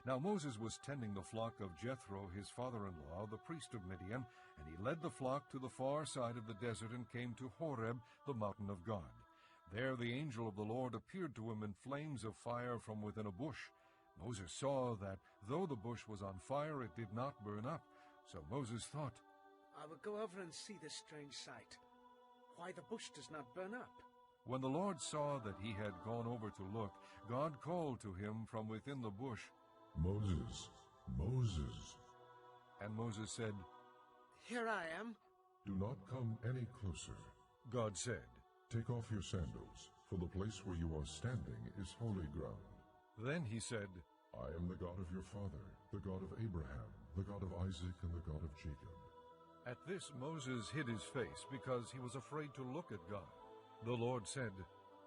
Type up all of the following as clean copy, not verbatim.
Now Moses was tending the flock of Jethro, his father-in-law, the priest of Midian, and he led the flock to the far side of the desert and came to Horeb, the mountain of God. There the angel of the Lord appeared to him in flames of fire from within a bush. Moses saw that though the bush was on fire, it did not burn up. So Moses thought, I will go over and see this strange sight, why the bush does not burn up. When the Lord saw that he had gone over to look, God called to him from within the bush, Moses, Moses. And Moses said, Here I am. Do not come any closer. God said, Take off your sandals, for the place where you are standing is holy ground. Then he said, I am the God of your father, the God of Abraham, the God of Isaac, and the God of Jacob. At this Moses hid his face, because he was afraid to look at God. The Lord said,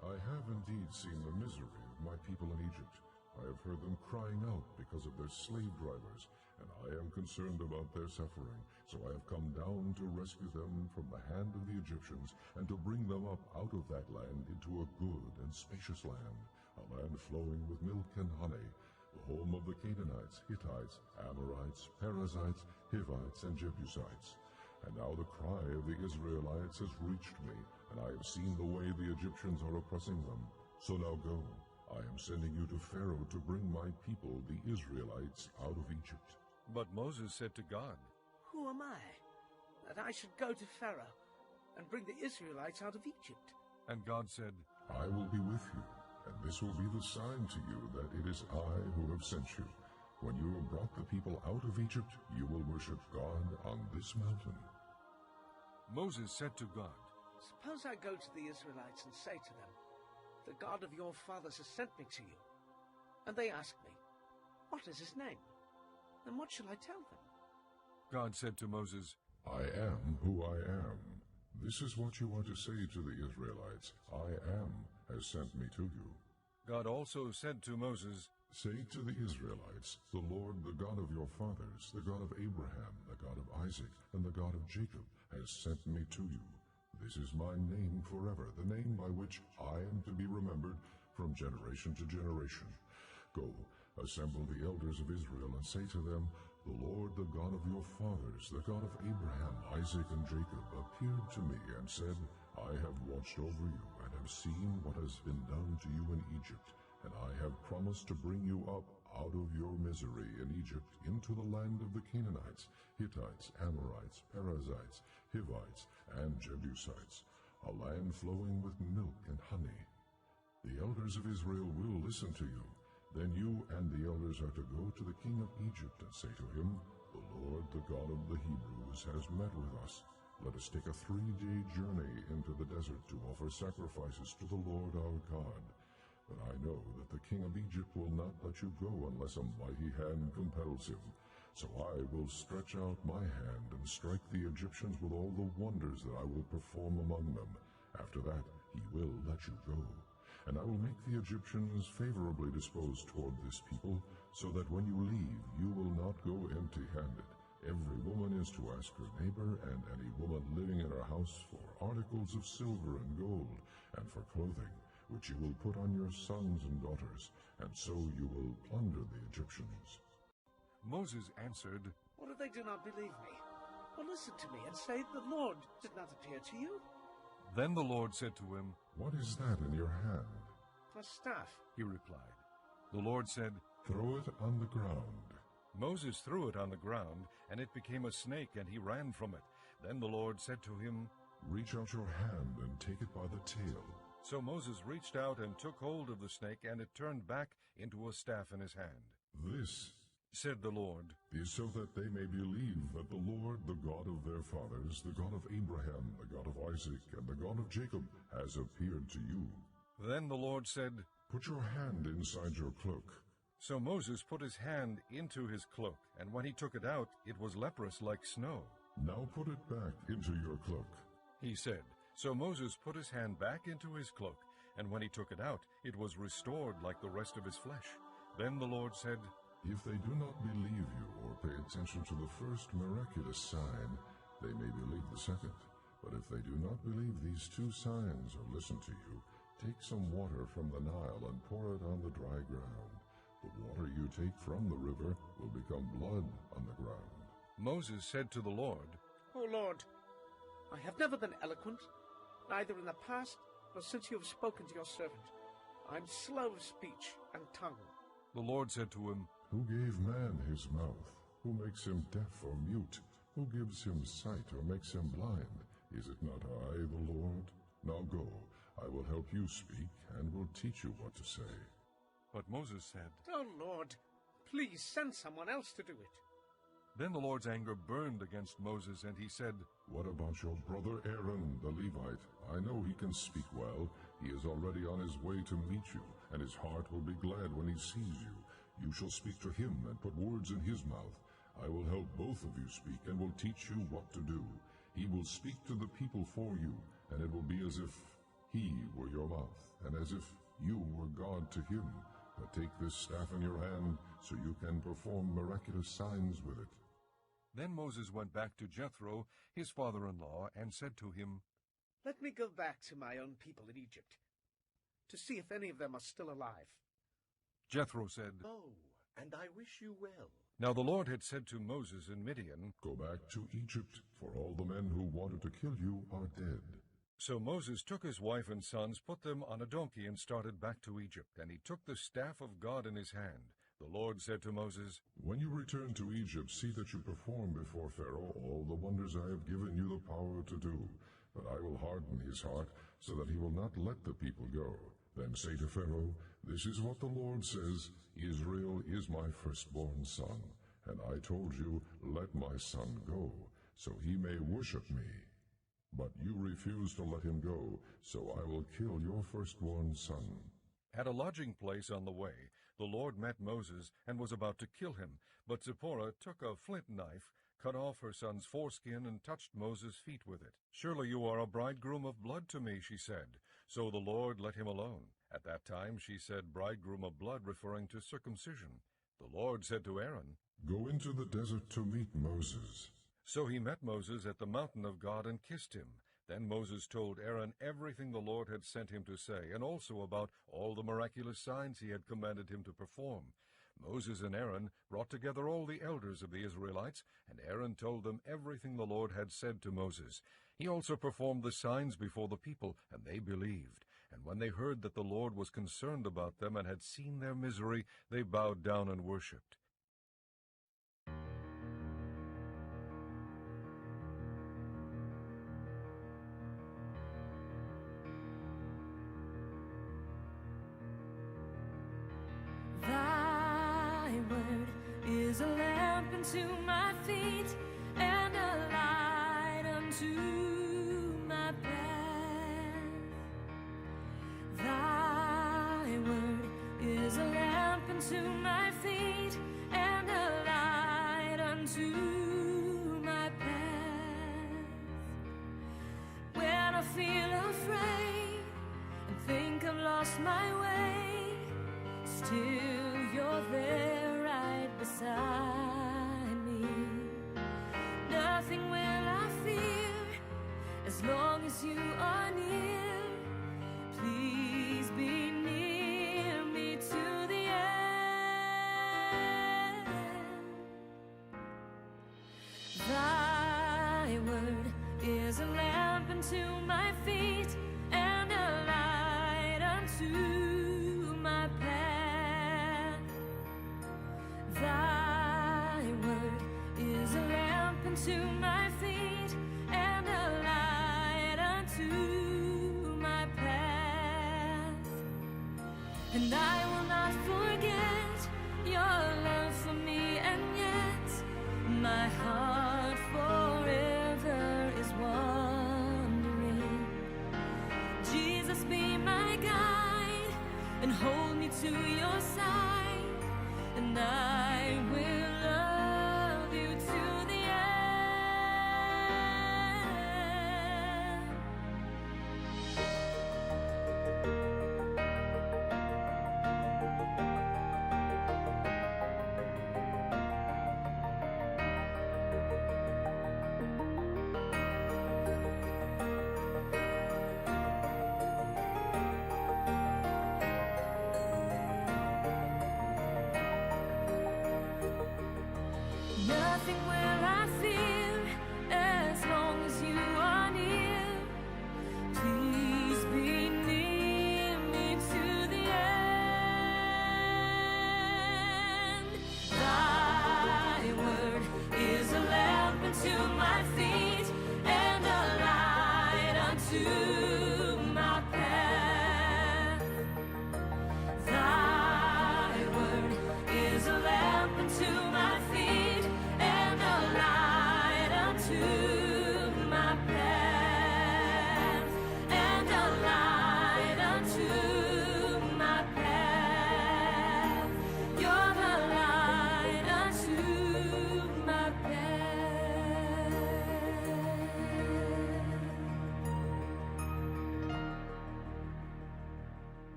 I have indeed seen the misery of my people in Egypt. I have heard them crying out because of their slave drivers, and I am concerned about their suffering. So I have come down to rescue them from the hand of the Egyptians, and to bring them up out of that land into a good and spacious land, a land flowing with milk and honey, the home of the Canaanites, Hittites, Amorites, Perizzites, Hivites, and Jebusites. And now the cry of the Israelites has reached me, and I have seen the way the Egyptians are oppressing them. So now go, I am sending you to Pharaoh to bring my people, the Israelites, out of Egypt. But Moses said to God, Who am I, that I should go to Pharaoh and bring the Israelites out of Egypt? And God said, I will be with you, and this will be the sign to you that it is I who have sent you. When you have brought the people out of Egypt, you will worship God on this mountain. Moses said to God, Suppose I go to the Israelites and say to them, The God of your fathers has sent me to you. And they ask me, What is his name? Then what shall I tell them? God said to Moses, I am who I am. This is what you are to say to the Israelites. I am has sent me to you. God also said to Moses, Say to the Israelites, The Lord, the God of your fathers, the God of Abraham, the God of Isaac, and the God of Jacob, has sent me to you. This is my name forever, the name by which I am to be remembered from generation to generation. Go, assemble the elders of Israel, and say to them, The Lord, the God of your fathers, the God of Abraham, Isaac, and Jacob, appeared to me and said, I have watched over you, and have seen what has been done to you in Egypt, and I have promised to bring you up out of your misery in Egypt into the land of the Canaanites, Hittites, Amorites, Perizzites, Hivites, and Jebusites, a land flowing with milk and honey. The elders of Israel will listen to you. Then you and the elders are to go to the king of Egypt and say to him, The Lord, the God of the Hebrews, has met with us. Let us take a 3-day journey into the desert to offer sacrifices to the Lord our God. But I know that the king of Egypt will not let you go unless a mighty hand compels him. So I will stretch out my hand and strike the Egyptians with all the wonders that I will perform among them. After that he will let you go. And I will make the Egyptians favorably disposed toward this people, so that when you leave you will not go empty-handed. Every woman is to ask her neighbor and any woman living in her house for articles of silver and gold, and for clothing, which you will put on your sons and daughters, and so you will plunder the Egyptians. Moses answered, What if they do not believe me? Well, listen to me and say, The Lord did not appear to you. Then the Lord said to him, What is that in your hand? A staff. He replied. The Lord said, Throw it on the ground. Moses threw it on the ground, and it became a snake, and he ran from it. Then the Lord said to him, Reach out your hand and take it by the tail. So Moses reached out and took hold of the snake, and it turned back into a staff in his hand. This, said the Lord, is so that they may believe that the Lord, the God of their fathers, the God of Abraham, the God of Isaac, and the God of Jacob, has appeared to you. Then the Lord said, Put your hand inside your cloak. So Moses put his hand into his cloak, and when he took it out, it was leprous like snow. Now put it back into your cloak, he said. So Moses put his hand back into his cloak, and when he took it out, it was restored like the rest of his flesh. Then the Lord said, If they do not believe you or pay attention to the first miraculous sign, they may believe the second. But if they do not believe these 2 signs or listen to you, take some water from the Nile and pour it on the dry ground. The water you take from the river will become blood on the ground. Moses said to the Lord, O Lord, I have never been eloquent, neither in the past nor since you have spoken to your servant. I am slow of speech and tongue. The Lord said to him, Who gave man his mouth? Who makes him deaf or mute? Who gives him sight or makes him blind? Is it not I, the Lord? Now go, I will help you speak, and will teach you what to say. But Moses said, O Lord, please send someone else to do it. Then the Lord's anger burned against Moses, and he said, What about your brother Aaron, the Levite? I know he can speak well. He is already on his way to meet you, and his heart will be glad when he sees you. You shall speak to him and put words in his mouth. I will help both of you speak, and will teach you what to do. He will speak to the people for you, and it will be as if he were your mouth, and as if you were God to him. But take this staff in your hand, so you can perform miraculous signs with it. Then Moses went back to Jethro, his father-in-law, and said to him, Let me go back to my own people in Egypt, to see if any of them are still alive. Jethro said, Oh, and I wish you well. Now the Lord had said to Moses in Midian, Go back to Egypt, for all the men who wanted to kill you are dead. So Moses took his wife and sons, put them on a donkey, and started back to Egypt. And he took the staff of God in his hand. The Lord said to Moses, When you return to Egypt, see that you perform before Pharaoh all the wonders I have given you the power to do. But I will harden his heart, so that he will not let the people go. Then say to Pharaoh, This is what the Lord says, Israel is my firstborn son. And I told you, Let my son go, so he may worship me. But you refuse to let him go, so I will kill your firstborn son. At a lodging place on the way, the Lord met Moses and was about to kill him. But Zipporah took a flint knife, cut off her son's foreskin, and touched Moses' feet with it. Surely you are a bridegroom of blood to me, she said. So the Lord let him alone. At that time she said bridegroom of blood, referring to circumcision. The Lord said to Aaron, Go into the desert to meet Moses. So he met Moses at the mountain of God and kissed him. Then Moses told Aaron everything the Lord had sent him to say, and also about all the miraculous signs he had commanded him to perform. Moses and Aaron brought together all the elders of the Israelites, and Aaron told them everything the Lord had said to Moses. He also performed the signs before the people, and they believed. And when they heard that the Lord was concerned about them and had seen their misery, they bowed down and worshipped. Thy word is a lamp unto my feet and a light unto my path. Thy word is a lamp unto my feet and a light unto my path. When I feel afraid and think I've lost my way, still you're there right beside me. Nothing will I fear as long as you are near. Please be near me to the end. Thy word is a lamp unto my feet and a light unto my path. Thy word is a lamp unto my feet and a light unto my path. And I